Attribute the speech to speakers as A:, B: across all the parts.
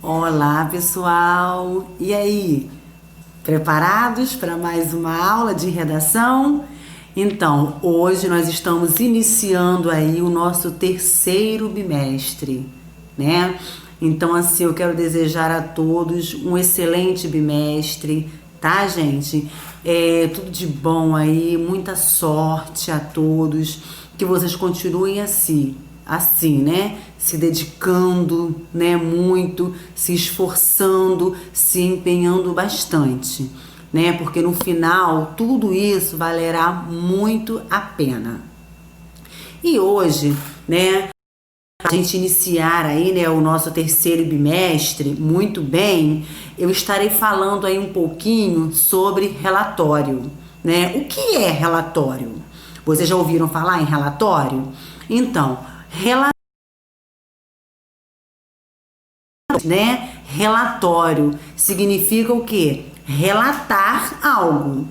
A: Olá, pessoal! E aí? Preparados para mais uma aula de redação? Então, hoje nós estamos iniciando aí o nosso terceiro bimestre, né? Então, assim, eu quero desejar a todos um excelente bimestre, tá, gente? Tudo de bom aí, muita sorte a todos, que vocês continuem assim, né? Se dedicando, né? Muito, se esforçando, se empenhando bastante, né? Porque no final tudo isso valerá muito a pena. E hoje, né? A gente iniciar aí, né, o nosso terceiro bimestre muito bem, eu estarei falando aí um pouquinho sobre relatório, né? O que é relatório? Vocês já ouviram falar em relatório? Então, relatório significa o quê? Relatar algo.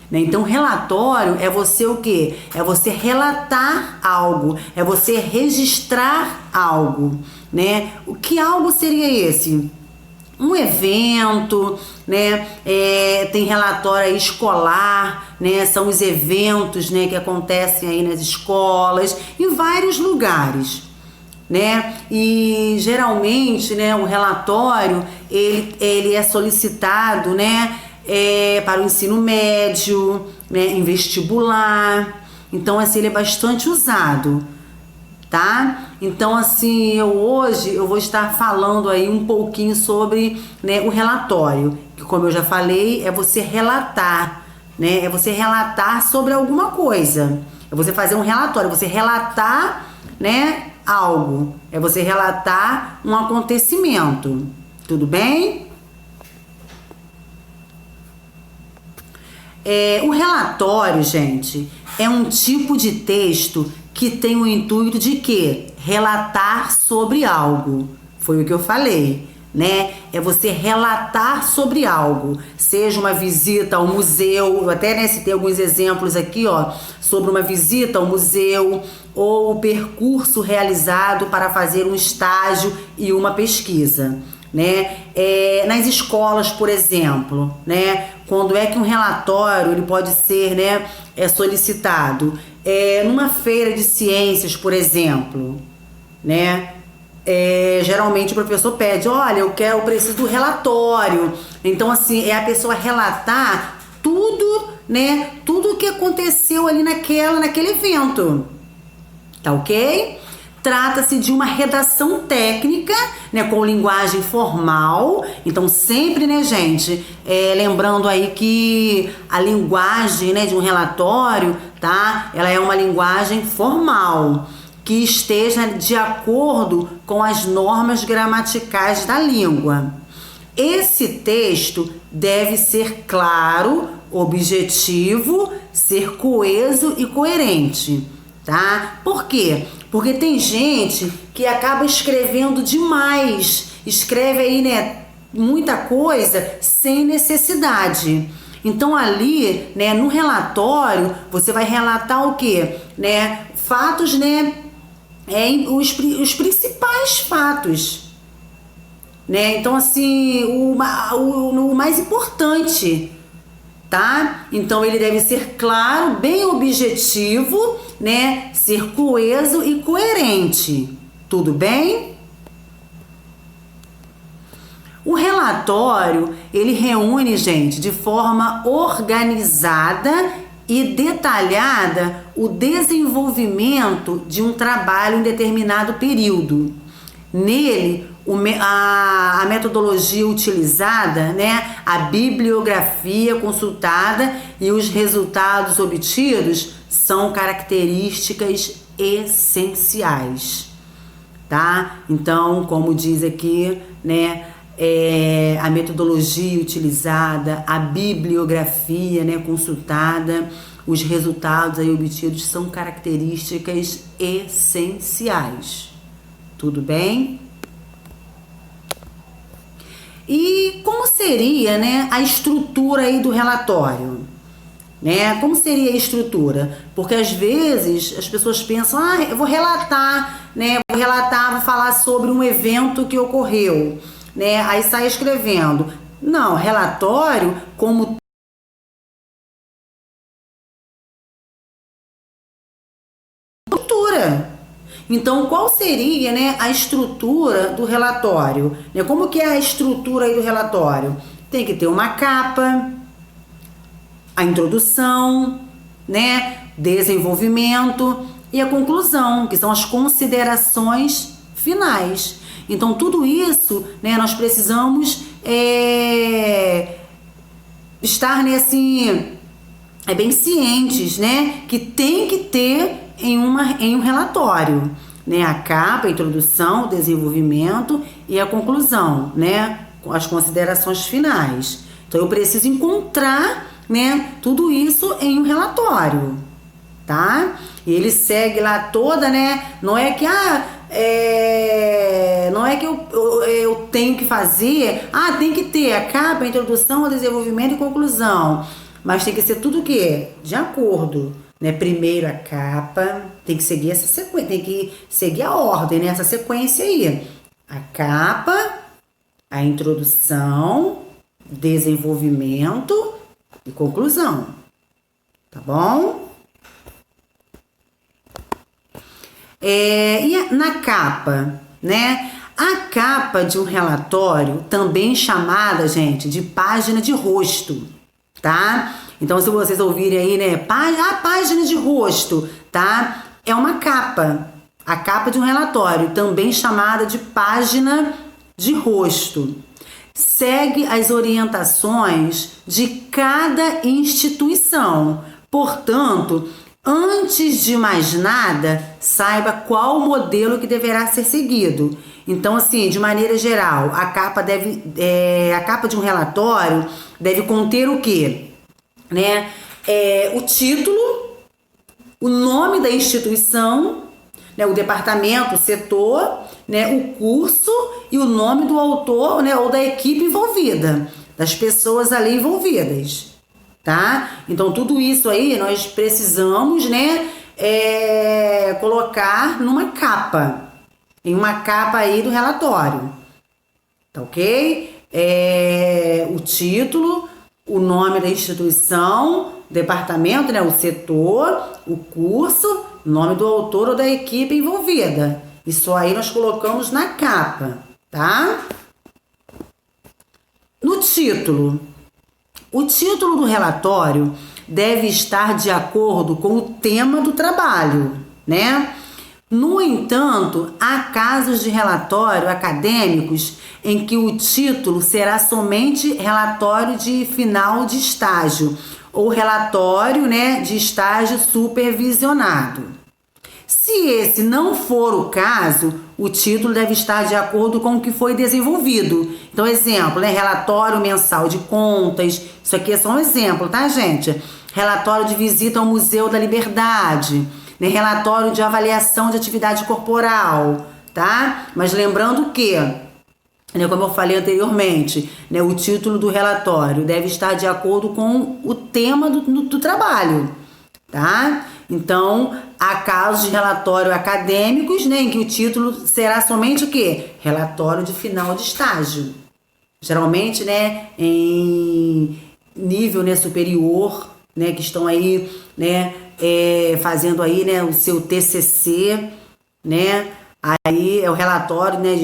A: Né? Então, relatório é você o quê? É você relatar algo, é você registrar algo, né? O que algo seria esse? Um evento, né? Tem relatório aí escolar, né? São os eventos, né, que acontecem aí nas escolas, em vários lugares, né? E geralmente, né, o relatório ele é solicitado, né, para o ensino médio, né, em vestibular. Então, assim, ele é bastante usado, tá? Então, assim, hoje eu vou estar falando aí um pouquinho sobre, né, o relatório, que, como eu já falei, é você relatar, né? É você relatar sobre alguma coisa. É você fazer um relatório, você relatar, né, algo. É você relatar um acontecimento. Tudo bem? O relatório, gente, é um tipo de texto que tem o intuito de quê? Relatar sobre algo. Foi o que eu falei, né? É você relatar sobre algo, seja uma visita ao museu, eu até, né, citei alguns exemplos aqui, ó, sobre uma visita ao museu ou o percurso realizado para fazer um estágio e uma pesquisa, né? Nas escolas, por exemplo, né? Quando é que um relatório ele pode ser, né, solicitado? Numa feira de ciências, por exemplo, né? Geralmente o professor pede, olha, eu preciso do relatório. Então, assim, é a pessoa relatar tudo, né? Tudo o que aconteceu ali naquele evento. Tá ok? Trata-se de uma redação técnica, né, com linguagem formal. Então, sempre, né, gente, lembrando aí que a linguagem, né, de um relatório, tá? Ela é uma linguagem formal, que esteja de acordo com as normas gramaticais da língua. Esse texto deve ser claro, objetivo, ser coeso e coerente, tá? Por quê? Porque tem gente que acaba escrevendo demais, escreve aí, né, muita coisa sem necessidade. Então ali, né, no relatório, você vai relatar o quê? Né, fatos, né, os principais fatos, né? Então, assim, o mais importante, tá? Então, ele deve ser claro, bem objetivo, né? Ser coeso e coerente. Tudo bem? O relatório, ele reúne, gente, de forma organizada e detalhada o desenvolvimento de um trabalho em determinado período. Nele, a metodologia utilizada, né, a bibliografia consultada e os resultados obtidos são características essenciais, tá? Então, como diz aqui, né, a metodologia utilizada, a bibliografia, né, consultada, os resultados aí obtidos são características essenciais. Tudo bem? E como seria, né, a estrutura aí do relatório? Né? Como seria a estrutura? Porque às vezes as pessoas pensam, eu vou relatar, né? Vou falar sobre um evento que ocorreu. né? Aí sai escrevendo. Não, relatório como estrutura. Então, qual seria, né, a estrutura do relatório? Né? Como que é a estrutura aí do relatório? Tem que ter uma capa, a introdução, né, desenvolvimento e a conclusão, que são as considerações finais. Então, tudo isso, né, nós precisamos estar, né, assim, bem cientes, né, que tem que ter em um relatório, né, a capa, a introdução, o desenvolvimento e a conclusão, né, as considerações finais. Então, eu preciso encontrar, né, tudo isso em um relatório, tá? E ele segue lá toda, né, não é que não é que eu tenho que fazer, tem que ter a capa, a introdução, o desenvolvimento e conclusão, mas tem que ser tudo o quê? De acordo, né? Primeiro a capa, tem que seguir essa sequência, tem que seguir a ordem, né? Essa sequência aí. A capa, a introdução, desenvolvimento e conclusão. Tá bom? E na capa, né? A capa de um relatório, também chamada, gente, de página de rosto, tá? Então, se vocês ouvirem aí, né, página de rosto, tá? É uma capa, a capa de um relatório, também chamada de página de rosto. Segue as orientações de cada instituição. Portanto, antes de mais nada, saiba qual o modelo que deverá ser seguido. Então, assim, de maneira geral, a capa de um relatório deve conter o quê? Né? O título, o nome da instituição, né? O departamento, o setor, né? O curso e o nome do autor, né? Ou da equipe envolvida, das pessoas ali envolvidas, tá? Então, tudo isso aí nós precisamos, né? Colocar numa capa, em uma capa aí do relatório, tá ok? O título, o nome da instituição, departamento, né, o setor, o curso, nome do autor ou da equipe envolvida. Isso aí nós colocamos na capa, tá? No título. O título do relatório deve estar de acordo com o tema do trabalho, né? No entanto, há casos de relatório acadêmicos em que o título será somente relatório de final de estágio ou relatório, né, de estágio supervisionado. Se esse não for o caso, o título deve estar de acordo com o que foi desenvolvido. Então, exemplo, né, relatório mensal de contas. Isso aqui é só um exemplo, tá, gente? Relatório de visita ao Museu da Liberdade, né, relatório de avaliação de atividade corporal, tá? Mas lembrando que, né, como eu falei anteriormente, né, o título do relatório deve estar de acordo com o tema do trabalho, tá? Então, há casos de relatório acadêmicos, né, em que o título será somente o quê? Relatório de final de estágio. Geralmente, né, em nível, né, superior, né, que estão aí, né, fazendo aí, né, o seu TCC, né, aí é o relatório, né,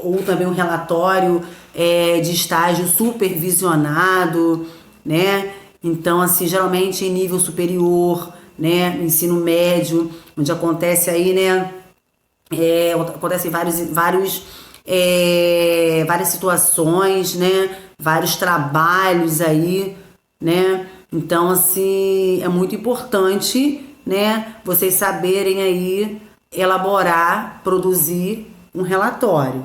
A: ou também um relatório de estágio supervisionado, né, então, assim, geralmente em nível superior, né, ensino médio, onde acontece aí, né, acontecem várias situações, né, vários trabalhos aí, né, então, assim, é muito importante, né, vocês saberem aí elaborar, produzir um relatório.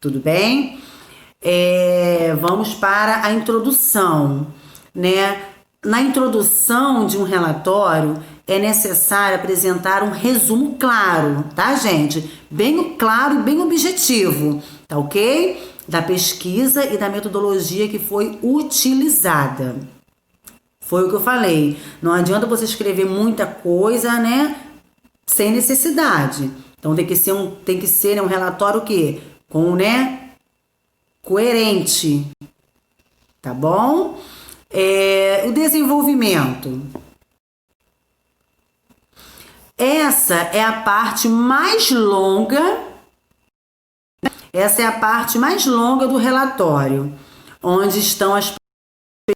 A: Tudo bem? Vamos para a introdução, né? Na introdução de um relatório, é necessário apresentar um resumo claro, tá, gente? Bem claro e bem objetivo, tá ok? Da pesquisa e da metodologia que foi utilizada. Foi o que eu falei. Não adianta você escrever muita coisa, né? Sem necessidade. Então tem que ser um relatório o quê? Com, né? coerente, tá bom? O desenvolvimento. Essa é a parte mais longa. Essa é a parte mais longa do relatório, onde estão as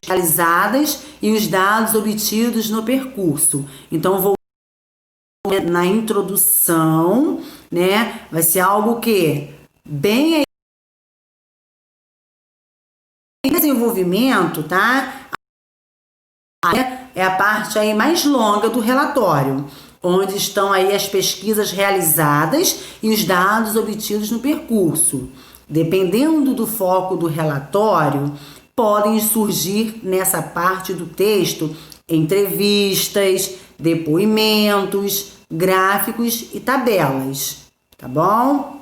A: realizadas e os dados obtidos no percurso. Então, vou na introdução, né? Vai ser algo que bem desenvolvimento, tá? É a parte aí mais longa do relatório, onde estão aí as pesquisas realizadas e os dados obtidos no percurso. Dependendo do foco do relatório, podem surgir nessa parte do texto entrevistas, depoimentos, gráficos e tabelas, tá bom?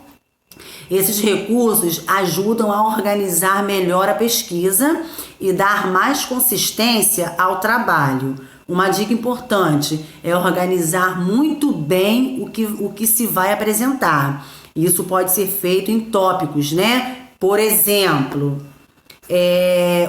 A: Esses recursos ajudam a organizar melhor a pesquisa e dar mais consistência ao trabalho. Uma dica importante é organizar muito bem o que se vai apresentar. Isso pode ser feito em tópicos, né? Por exemplo,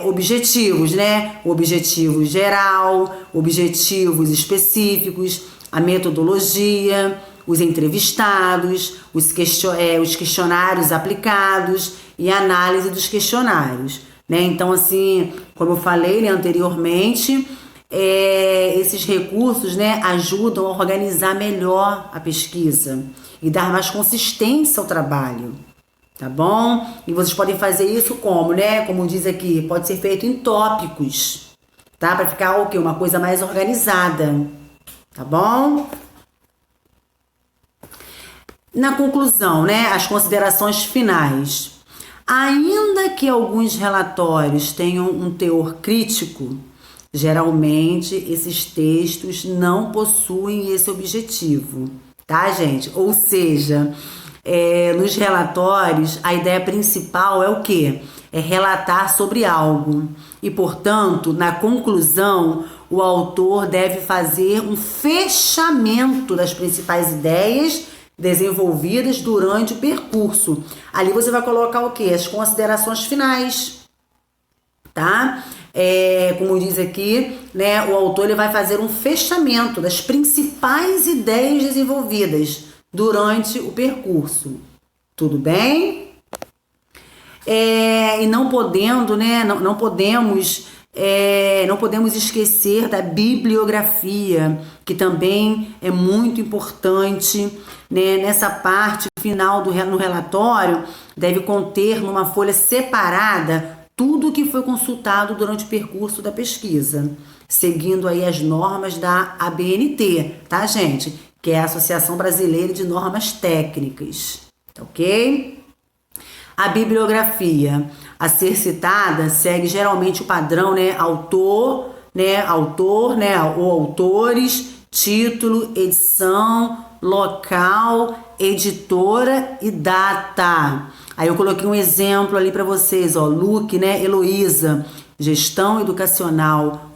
A: objetivos, né? Objetivo geral, objetivos específicos, a metodologia, os entrevistados, os questionários aplicados e a análise dos questionários, né? Então, assim, como eu falei, né, anteriormente, esses recursos, né, ajudam a organizar melhor a pesquisa e dar mais consistência ao trabalho, tá bom? E vocês podem fazer isso como, né? Como diz aqui, pode ser feito em tópicos, tá? Para ficar o quê? Uma coisa mais organizada, tá bom? Na conclusão, né, as considerações finais. Ainda que alguns relatórios tenham um teor crítico, geralmente esses textos não possuem esse objetivo, tá, gente? Ou seja, nos relatórios, a ideia principal é o quê? É relatar sobre algo. E, portanto, na conclusão, o autor deve fazer um fechamento das principais ideias desenvolvidas durante o percurso. Ali você vai colocar o quê? As considerações finais, tá? Como diz aqui, né, o autor ele vai fazer um fechamento das principais ideias desenvolvidas durante o percurso. Tudo bem? E não podendo, né, não podemos esquecer da bibliografia, que também é muito importante, né? Nessa parte final no relatório, deve conter numa folha separada tudo o que foi consultado durante o percurso da pesquisa, seguindo aí as normas da ABNT, tá, gente? Que é a Associação Brasileira de Normas Técnicas, tá ok? A bibliografia a ser citada segue geralmente o padrão, né? Autor, ou autores, título, edição, local, editora e data. Aí eu coloquei um exemplo ali para vocês, ó, Luque, né? Heloísa, gestão educacional,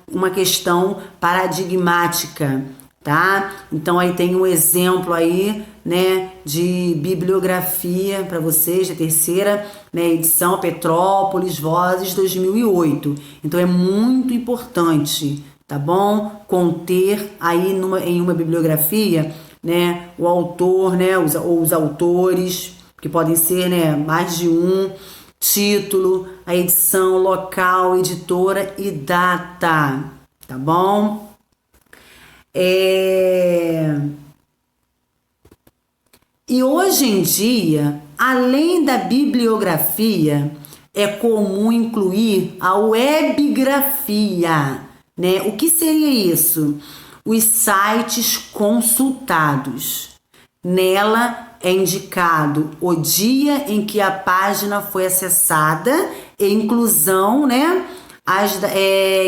A: uma questão paradigmática, tá? Então aí tem um exemplo aí, né, de bibliografia para vocês, da terceira, né, edição, Petrópolis, Vozes, 2008. Então é muito importante, tá bom? Conter aí em uma bibliografia, né, o autor, né, os autores, que podem ser, né, mais de um, título, a edição, local, editora e data, tá bom? E hoje em dia, além da bibliografia, é comum incluir a webgrafia, né? O que seria isso? Os sites consultados. Nela é indicado o dia em que a página foi acessada e inclusão, né?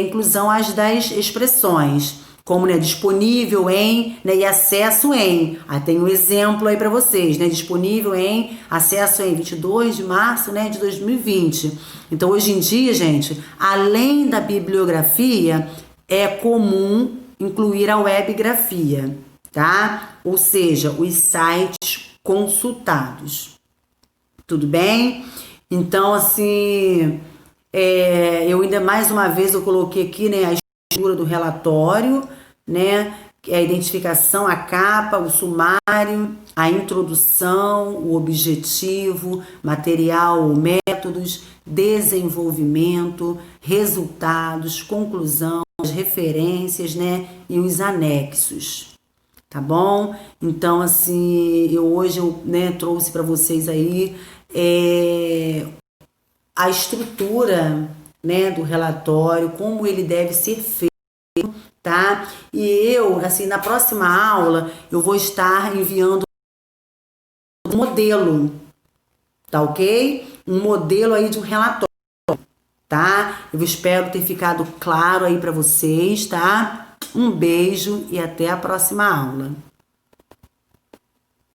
A: Inclusão as das expressões, como, né, disponível em, né, e acesso em. Tem um exemplo aí para vocês, né? Disponível em, acesso em 22 de março, né, de 2020. Então, hoje em dia, gente, além da bibliografia, é comum incluir a webgrafia, tá? Ou seja, os sites consultados. Tudo bem? Então, assim, eu ainda mais uma vez eu coloquei aqui, né, a estrutura do relatório, né, que é a identificação, a capa, o sumário, a introdução, o objetivo, material ou métodos, desenvolvimento, resultados, conclusão, as referências, né, e os anexos. Tá bom? Então, assim, hoje eu, né, trouxe para vocês aí a estrutura, né, do relatório, como ele deve ser feito, tá? E eu, assim, na próxima aula, eu vou estar enviando um modelo, tá ok? Um modelo aí de um relatório, tá? Eu espero ter ficado claro aí para vocês, tá? Um beijo e até a próxima aula.